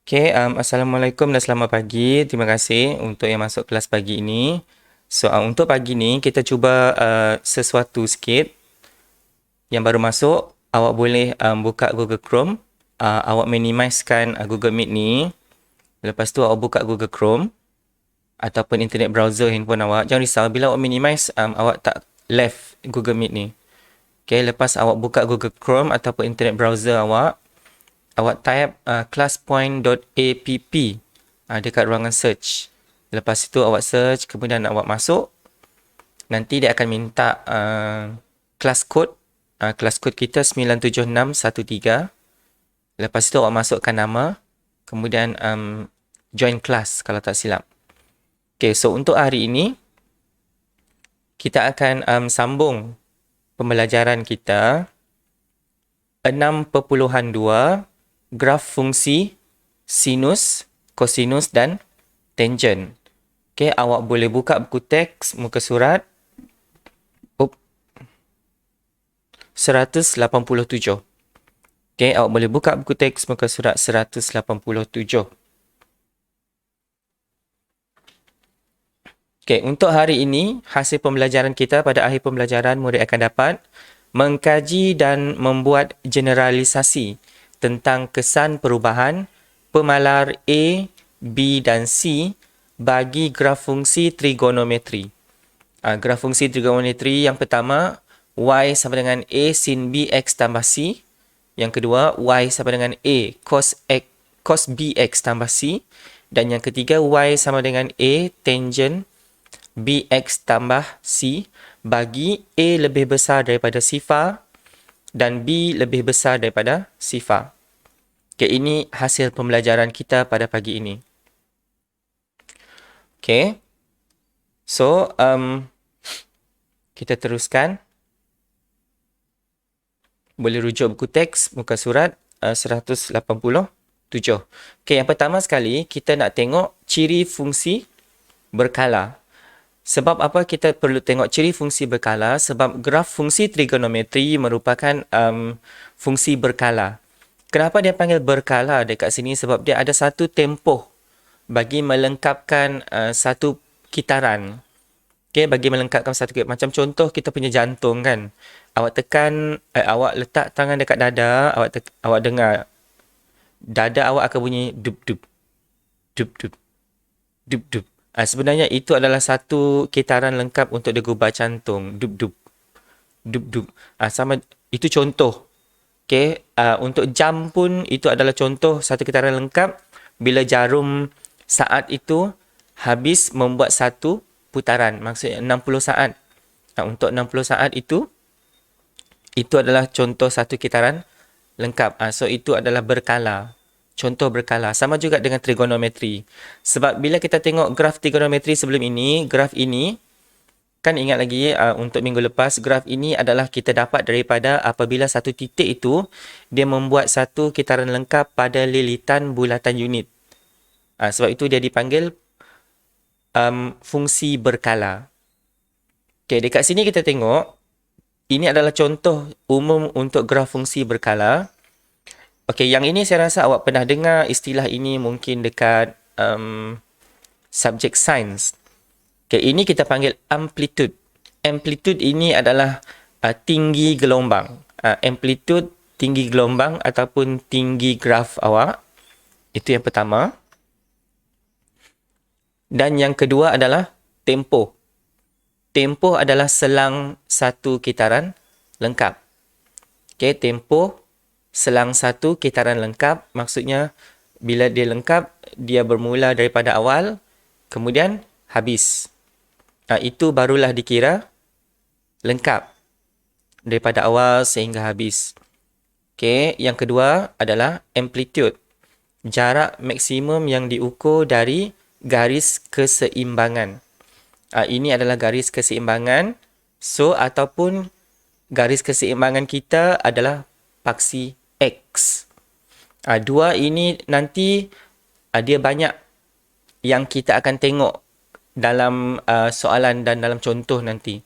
Okay, Assalamualaikum dan selamat pagi. Terima kasih untuk yang masuk kelas pagi ini. So, untuk pagi ni kita cuba sesuatu sikit. Yang baru masuk, awak boleh buka Google Chrome. Awak minimizekan Google Meet ni. Lepas tu awak buka Google Chrome ataupun internet browser handphone awak. Jangan risau, bila awak minimize, awak tak left Google Meet ni. Okay, lepas awak buka Google Chrome ataupun internet browser awak type classpoint.app dekat ruangan search. Lepas itu awak search, kemudian awak masuk. Nanti dia akan minta class code. Class code kita 97613. Lepas itu awak masukkan nama. Kemudian join class kalau tak silap. Okay, so untuk hari ini, kita akan sambung pembelajaran kita 6.2 graf fungsi sinus, kosinus dan tangent. Okey, awak boleh buka buku teks muka surat 187. Okey, awak boleh buka buku teks muka surat 187. Okey, untuk hari ini, hasil pembelajaran kita pada akhir pembelajaran murid akan dapat mengkaji dan membuat generalisasi tentang kesan perubahan pemalar A, B dan C bagi graf fungsi trigonometri. Graf fungsi trigonometri yang pertama, Y sama dengan A sin B X tambah C. Yang kedua, Y sama dengan A cos B X tambah C. Dan yang ketiga, Y sama dengan A tangent BX tambah C bagi A lebih besar daripada sifar dan B lebih besar daripada sifar. Okay, ini hasil pembelajaran kita pada pagi ini. Okay. So, kita teruskan. Boleh rujuk buku teks muka surat 187. Okay, yang pertama sekali kita nak tengok ciri fungsi berkala. Sebab apa kita perlu tengok ciri fungsi berkala? Sebab graf fungsi trigonometri merupakan fungsi berkala. Kenapa dia panggil berkala dekat sini? Sebab dia ada satu tempoh bagi melengkapkan satu kitaran. Okay, bagi melengkapkan satu kitaran. Macam contoh kita punya jantung kan. Awak tekan, awak letak tangan dekat dada, awak dengar. Dada awak akan bunyi dup-dup. Dup-dup. Dup-dup. Sebenarnya itu adalah satu kitaran lengkap untuk degubar jantung. Dup-dup. Dup-dup. Sama, itu contoh. Okay. Untuk jam pun itu adalah contoh satu kitaran lengkap. Bila jarum saat itu habis membuat satu putaran. Maksudnya 60 saat. Untuk 60 saat itu adalah contoh satu kitaran lengkap. So, itu adalah berkala. Contoh berkala. Sama juga dengan trigonometri. Sebab bila kita tengok graf trigonometri sebelum ini, graf ini, kan ingat lagi untuk minggu lepas, graf ini adalah kita dapat daripada apabila satu titik itu, dia membuat satu kitaran lengkap pada lilitan bulatan unit. Sebab itu dia dipanggil fungsi berkala. Okay, dekat sini kita tengok, ini adalah contoh umum untuk graf fungsi berkala. Okey, yang ini saya rasa awak pernah dengar istilah ini mungkin dekat subjek sains. Okey, ini kita panggil amplitude. Amplitude ini adalah tinggi gelombang. Amplitude, tinggi gelombang ataupun tinggi graf awak. Itu yang pertama. Dan yang kedua adalah tempoh. Tempoh adalah selang satu kitaran lengkap. Okey, tempoh selang satu kitaran lengkap, maksudnya bila dia lengkap, dia bermula daripada awal, kemudian habis. Itu barulah dikira lengkap. Daripada awal sehingga habis. Okay, yang kedua adalah amplitude. Jarak maksimum yang diukur dari garis keseimbangan. Ini adalah garis keseimbangan. So, ataupun garis keseimbangan kita adalah paksi X. Dua ini nanti dia banyak yang kita akan tengok dalam soalan dan dalam contoh nanti.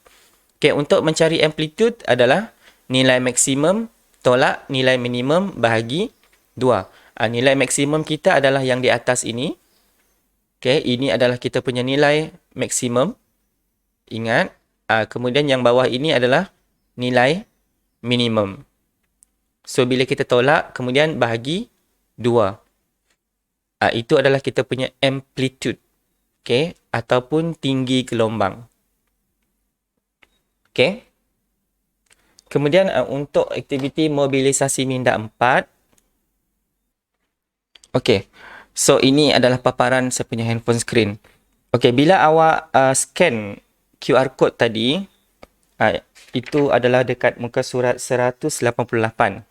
Okay, untuk mencari amplitude adalah nilai maksimum tolak nilai minimum bahagi 2. Nilai maksimum kita adalah yang di atas ini. Okay, ini adalah kita punya nilai maksimum. Ingat, kemudian yang bawah ini adalah nilai minimum. So, bila kita tolak, kemudian bahagi 2. Itu adalah kita punya amplitude. Okay, ataupun tinggi gelombang. Okay. Kemudian untuk aktiviti mobilisasi minda 4. Okay. So, ini adalah paparan saya punya handphone screen. Okay, bila awak scan QR code tadi, itu adalah dekat muka surat 188.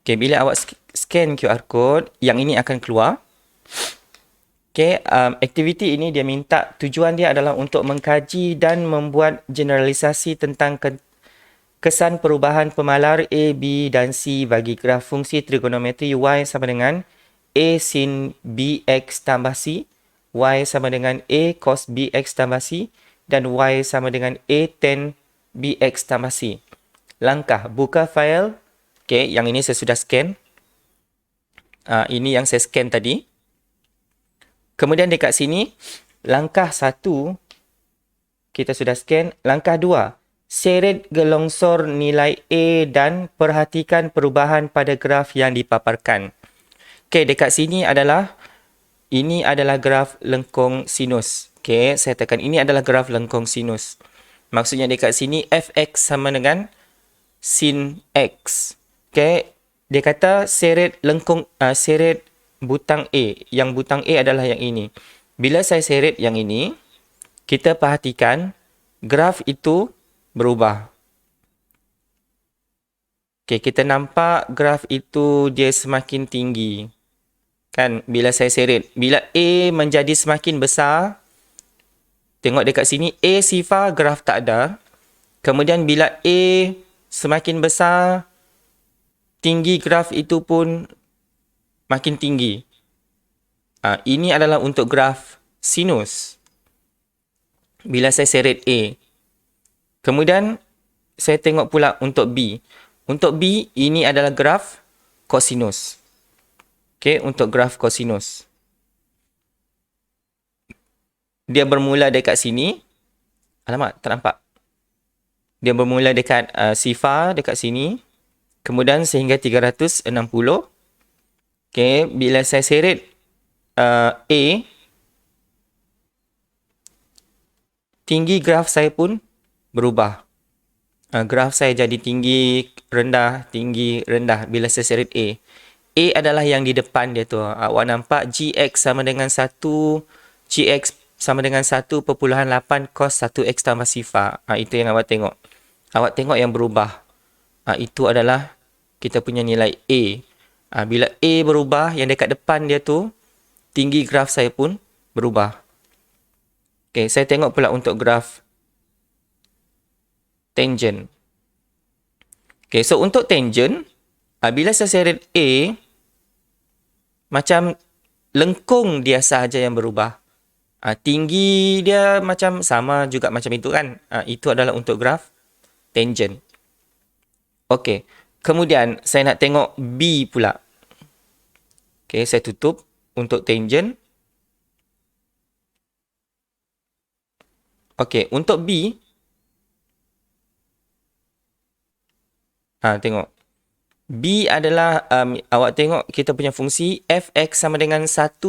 Okay, bila awak scan QR code, yang ini akan keluar. Okay, aktiviti ini dia minta, tujuan dia adalah untuk mengkaji dan membuat generalisasi tentang kesan perubahan pemalar A, B dan C bagi graf fungsi trigonometri Y sama dengan A sin BX tambah C, Y sama dengan A cos BX tambah C, dan Y sama dengan A tan BX tambah C. Langkah, buka file. Okay, yang ini saya sudah scan. Ini yang saya scan tadi. Kemudian dekat sini, langkah 1, kita sudah scan. Langkah 2, seret gelongsor nilai A dan perhatikan perubahan pada graf yang dipaparkan. Okay, dekat sini ini adalah graf lengkung sinus. Okay, saya tekan ini adalah graf lengkung sinus. Maksudnya dekat sini fx sama dengan sin x. Okay, dia kata seret butang A. Yang butang A adalah yang ini. Bila saya seret yang ini, kita perhatikan graf itu berubah. Okay, kita nampak graf itu dia semakin tinggi. Kan, bila saya seret. Bila A menjadi semakin besar, tengok dekat sini, A sifar graf tak ada. Kemudian bila A semakin besar, tinggi graf itu pun makin tinggi. Ini adalah untuk graf sinus. Bila saya seret A. Kemudian, saya tengok pula untuk B. Untuk B, ini adalah graf kosinus. Okay, untuk graf kosinus. Dia bermula dekat sini. Alamak, tak nampak. Dia bermula dekat sifar dekat sini. Kemudian sehingga 360. Okay, bila saya seret A, tinggi graf saya pun berubah. Graf saya jadi tinggi, rendah, tinggi, rendah bila saya seret A. A adalah yang di depan dia tu. Awak nampak GX sama dengan 1, GX sama dengan 1.8 cos 1X tambah sifar. Itu yang awak tengok. Awak tengok yang berubah. Itu adalah kita punya nilai A. Bila A berubah, yang dekat depan dia tu, tinggi graf saya pun berubah. Okay, saya tengok pula untuk graf tangent. Okay, so untuk tangent, bila saya seret A, macam lengkung dia sahaja yang berubah. Tinggi dia macam sama juga macam itu kan. Itu adalah untuk graf tangent. Okay, kemudian saya nak tengok B pula. Okay, saya tutup untuk tangent. Okay, untuk B, tengok. B adalah, awak tengok kita punya fungsi fx sama dengan 1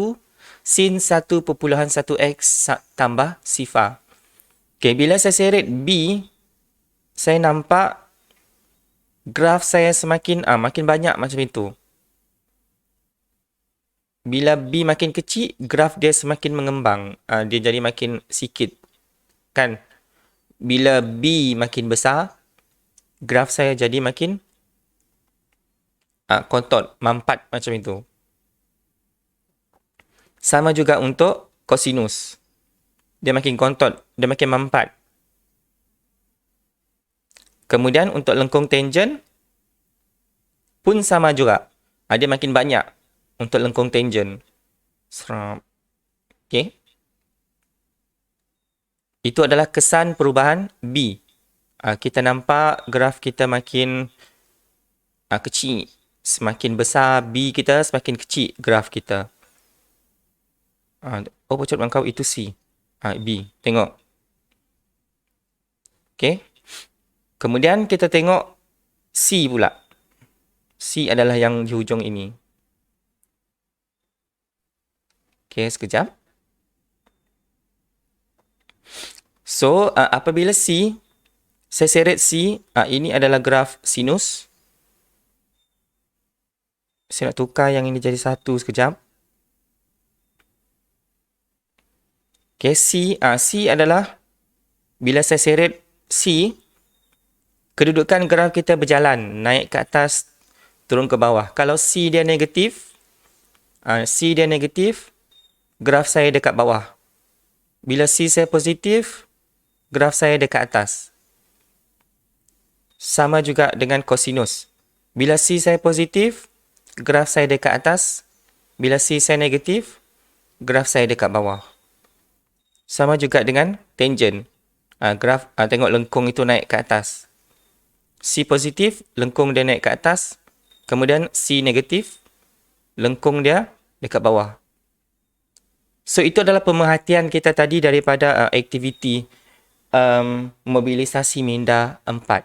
sin 1.1x tambah sifar. Okay, bila saya seret B, saya nampak graf saya semakin, makin banyak macam itu. Bila B makin kecil, graf dia semakin mengembang. Dia jadi makin sikit. Kan? Bila B makin besar, graf saya jadi makin kontot, mampat macam itu. Sama juga untuk kosinus. Dia makin kontot, dia makin mampat. Kemudian untuk lengkung tangent pun sama juga. Dia makin banyak untuk lengkung tangent. Okay. Itu adalah kesan perubahan B. Kita nampak graf kita makin kecil. Semakin besar B kita, semakin kecil graf kita. Oh, bocor bangkau itu C. B. Tengok. Okay. Kemudian kita tengok C pula. C adalah yang di hujung ini. Okay, sekejap. So, apabila C, saya seret C, ini adalah graf sinus. Saya nak tukar yang ini jadi 1 sekejap. Okay, C adalah bila saya seret C, kedudukan graf kita berjalan, naik ke atas, turun ke bawah. Kalau C dia negatif, graf saya dekat bawah. Bila C saya positif, graf saya dekat atas. Sama juga dengan kosinus. Bila C saya positif, graf saya dekat atas. Bila C saya negatif, graf saya dekat bawah. Sama juga dengan tangent. Tengok lengkung itu naik ke atas. C positif, lengkung dia naik ke atas. Kemudian C negatif, lengkung dia dekat bawah. So, itu adalah pemerhatian kita tadi daripada aktiviti mobilisasi minda 4.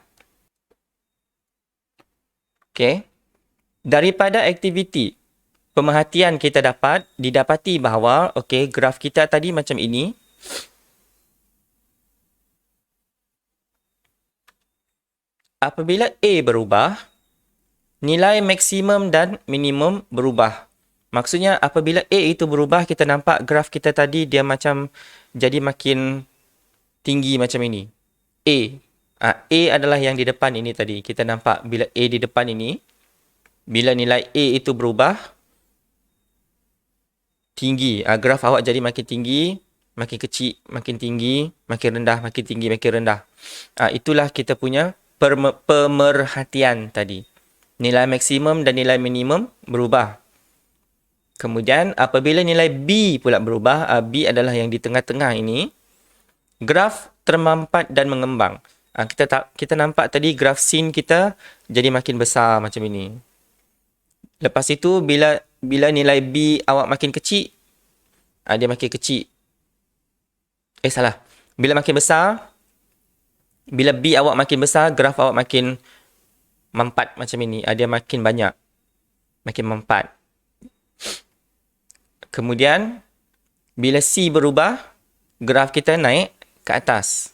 Okay. Daripada aktiviti pemerhatian kita didapati bahawa graf kita tadi macam ini. Apabila A berubah, nilai maksimum dan minimum berubah. Maksudnya apabila A itu berubah, kita nampak graf kita tadi dia macam jadi makin tinggi macam ini. A adalah yang di depan ini tadi. Kita nampak bila A di depan ini, bila nilai A itu berubah, tinggi. Graf awak jadi makin tinggi, makin kecil, makin tinggi, makin rendah, makin tinggi, makin rendah. Itulah kita punya pemerhatian tadi. Nilai maksimum dan nilai minimum berubah. Kemudian apabila nilai B pula berubah, B adalah yang di tengah-tengah ini, graf termampat dan mengembang. Kita nampak tadi graf sin kita jadi makin besar macam ini. Lepas itu bila nilai B awak makin kecil, dia makin kecil. Salah. Bila makin besar, bila B awak makin besar, graf awak makin mampat macam ini. Dia makin banyak. Makin mampat. Kemudian, bila C berubah, graf kita naik ke atas,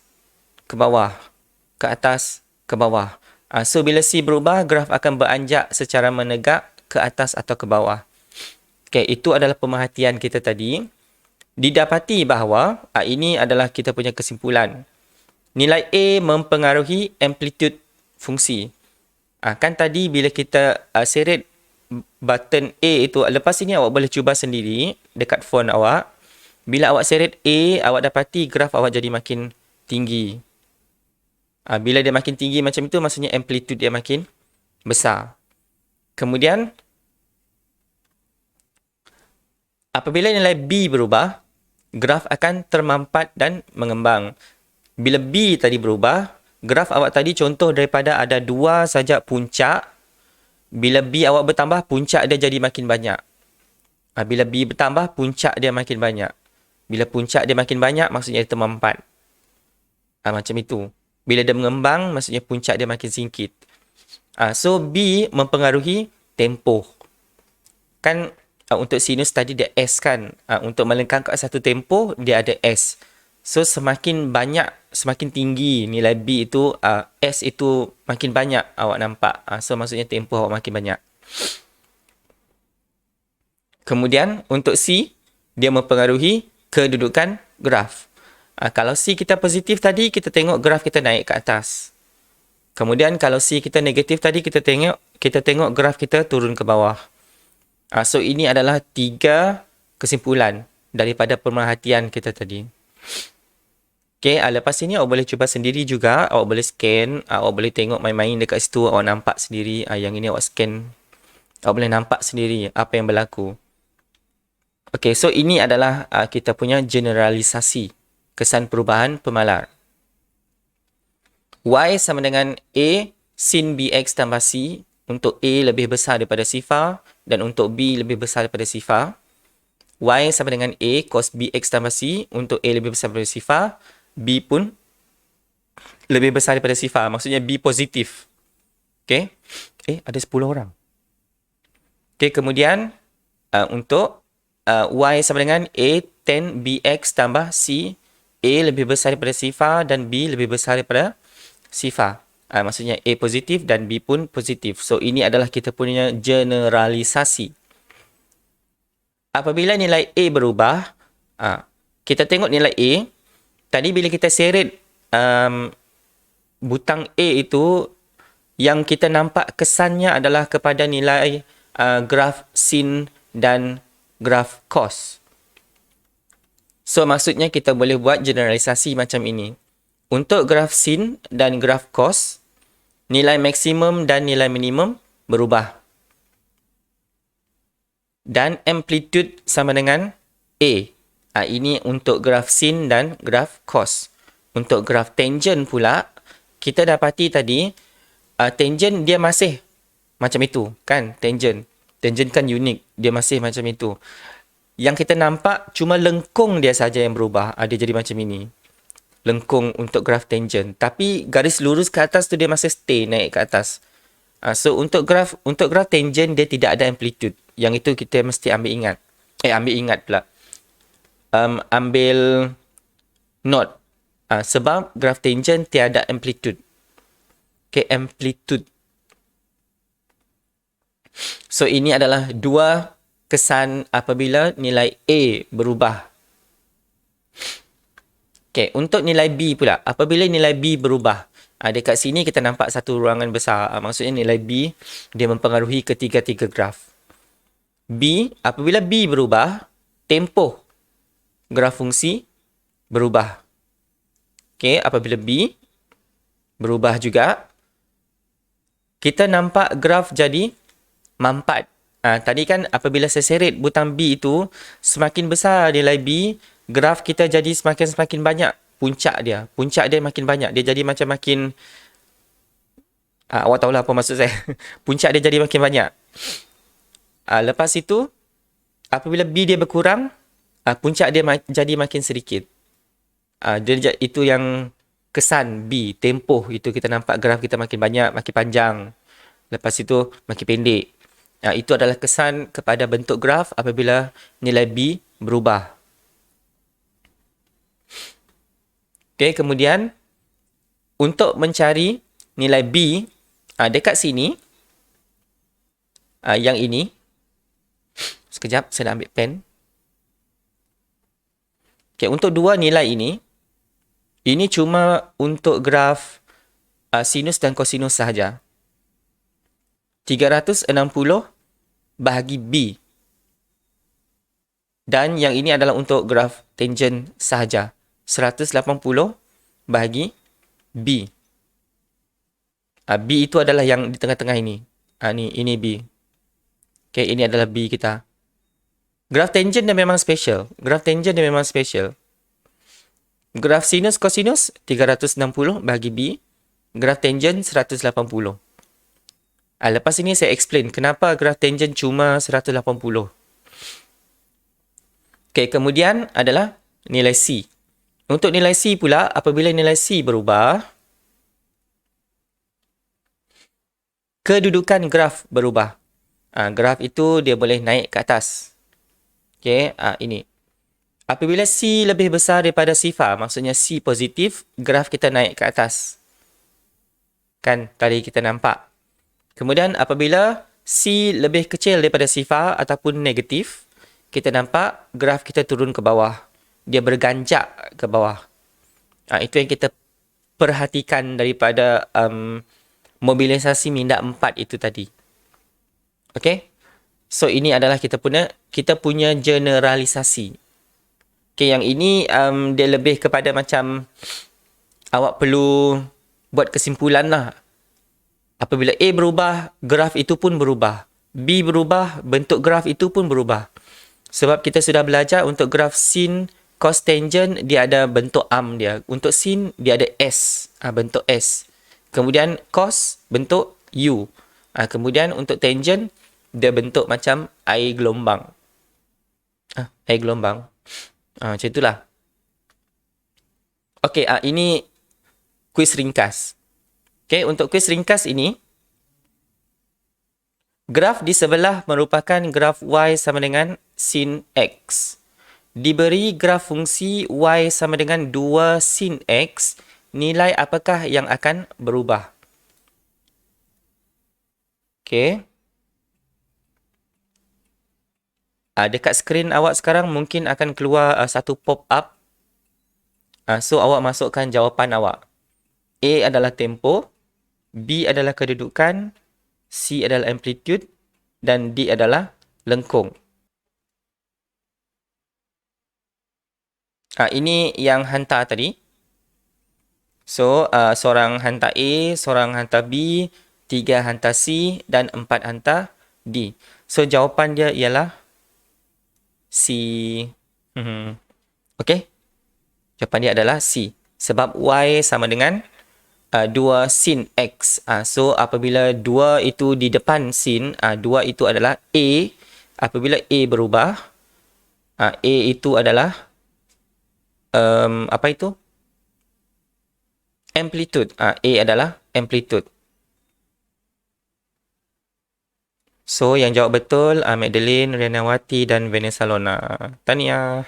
ke bawah, ke atas, ke bawah. So, bila C berubah, graf akan beranjak secara menegak ke atas atau ke bawah. Okay, itu adalah pemerhatian kita tadi. Didapati bahawa, ini adalah kita punya kesimpulan. Nilai A mempengaruhi amplitude fungsi. Kan tadi bila kita seret button A itu, lepas ini awak boleh cuba sendiri dekat phone awak. Bila awak seret A, awak dapati graf awak jadi makin tinggi. Bila dia makin tinggi macam itu, maksudnya amplitude dia makin besar. Kemudian, apabila nilai B berubah, graf akan termampat dan mengembang. Bila B tadi berubah, graf awak tadi contoh daripada ada 2 saja puncak. Bila B awak bertambah, puncak dia jadi makin banyak. Bila B bertambah, puncak dia makin banyak. Bila puncak dia makin banyak, maksudnya dia termampat. Macam itu. Bila dia mengembang, maksudnya puncak dia makin singkit. So, B mempengaruhi tempoh. Kan untuk sinus tadi dia S kan. Untuk melengkangkan satu tempoh, dia ada S. So, semakin banyak, semakin tinggi nilai B itu, S itu makin banyak awak nampak. So, maksudnya tempoh awak makin banyak. Kemudian, untuk C, dia mempengaruhi kedudukan graf. Kalau C kita positif tadi, kita tengok graf kita naik ke atas. Kemudian, kalau C kita negatif tadi, kita tengok graf kita turun ke bawah. So, ini adalah 3 kesimpulan daripada pemerhatian kita tadi. Okay, lepas ini awak boleh cuba sendiri juga. Awak boleh scan. Awak boleh tengok main-main dekat situ. Awak nampak sendiri. Yang ini awak scan. Awak boleh nampak sendiri apa yang berlaku. Okay, so ini adalah kita punya generalisasi kesan perubahan pemalar. Y sama dengan A sin BX tambah C untuk A lebih besar daripada sifar dan untuk B lebih besar daripada sifar. Y sama dengan A cos BX tambah C. Untuk A lebih besar daripada sifar, B pun lebih besar daripada sifar. Maksudnya B positif. Okay. Ada 10 orang. Okay, kemudian untuk Y sama dengan A tan BX tambah C. A lebih besar daripada sifar dan B lebih besar daripada sifar. Maksudnya A positif dan B pun positif. So, ini adalah kita punya generalisasi. Apabila nilai A berubah, kita tengok nilai A. Tadi bila kita seret butang A itu, yang kita nampak kesannya adalah kepada nilai graf sin dan graf cos. So, maksudnya kita boleh buat generalisasi macam ini. Untuk graf sin dan graf cos, nilai maksimum dan nilai minimum berubah. Dan amplitude sama dengan A. Ini untuk graf sin dan graf cos. Untuk graf tangent pula, kita dapati tadi, tangent dia masih macam itu, kan? Tangent kan unik, dia masih macam itu. Yang kita nampak cuma lengkung dia saja yang berubah. Dia jadi macam ini. Lengkung untuk graf tangent. Tapi garis lurus ke atas tu dia masih stay naik ke atas. So untuk graf tangent dia tidak ada amplitude. Yang itu kita mesti ambil ingat. Ambil ingat pula. Ambil note. Sebab graf tangent tiada amplitude. Okay, amplitude. So ini adalah dua kesan apabila nilai A berubah. Okay, untuk nilai B pula. Apabila nilai B berubah. Dekat sini kita nampak satu ruangan besar. Maksudnya nilai B, dia mempengaruhi ketiga-tiga graf. B, apabila B berubah, tempoh graf fungsi berubah. Okay, apabila B berubah juga, kita nampak graf jadi mampat. Tadi kan apabila saya seret butang B itu, semakin besar nilai B, graf kita jadi semakin banyak puncak dia. Puncak dia makin banyak. Dia jadi macam makin... awak tahulah apa maksud saya. Puncak dia jadi makin banyak. Lepas itu, apabila B dia berkurang, puncak dia jadi makin sedikit. Itu yang kesan B, tempoh itu kita nampak graf kita makin banyak, makin panjang. Lepas itu makin pendek. Itu adalah kesan kepada bentuk graf apabila nilai B berubah. Okay, kemudian untuk mencari nilai B dekat sini, yang ini, sekejap saya nak ambil pen. Okay, untuk dua nilai ini cuma untuk graf sinus dan kosinus sahaja. 360 bahagi B. Dan yang ini adalah untuk graf tangent sahaja. 180 bahagi B. B itu adalah yang di tengah-tengah ini. Ini B. Okay, ini adalah B kita. Graf tangent dia memang special. Graf sinus kosinus 360 bahagi B. Graf tangent 180. Lepas ini saya explain kenapa graf tangent cuma 180. Okay, kemudian adalah nilai C. Untuk nilai C pula, apabila nilai C berubah, kedudukan graf berubah. Graf itu dia boleh naik ke atas. Okay, ini. Apabila C lebih besar daripada sifar, maksudnya C positif, graf kita naik ke atas. Kan tadi kita nampak. Kemudian apabila C lebih kecil daripada sifar ataupun negatif, kita nampak graf kita turun ke bawah. Dia berganjak ke bawah. Itu yang kita perhatikan daripada mobilisasi minda 4 itu tadi. Okay? So, ini adalah kita punya generalisasi. Okay, yang ini dia lebih kepada macam awak perlu buat kesimpulan lah. Apabila A berubah, graf itu pun berubah. B berubah, bentuk graf itu pun berubah. Sebab kita sudah belajar untuk graf sin, cos tangent, dia ada bentuk arm dia. Untuk sin, dia ada S, bentuk S. Kemudian cos, bentuk U. Kemudian untuk tangent, dia bentuk macam air gelombang. Air gelombang. Macam itulah. Okey, ini kuis ringkas. Okey, untuk kuis ringkas ini, graf di sebelah merupakan graf Y sama dengan sin X. Diberi graf fungsi Y sama dengan 2 sin X, nilai apakah yang akan berubah? Okey. Dekat skrin awak sekarang mungkin akan keluar satu pop-up. So, awak masukkan jawapan awak. A adalah tempoh, B adalah kedudukan, C adalah amplitude, dan D adalah lengkung. Ini yang hantar tadi. So, seorang hantar A, seorang hantar B, 3 hantar C, dan 4 hantar D. So, jawapan dia ialah C. Okey. Jawapan dia adalah C. Sebab Y sama dengan 2 sin X. So, apabila 2 itu di depan sin, 2 itu adalah A. Apabila A berubah, A itu adalah apa itu? Amplitude. A adalah amplitude. So, yang jawab betul Madeline, Renawati dan Vanessa Lona. Tahniah.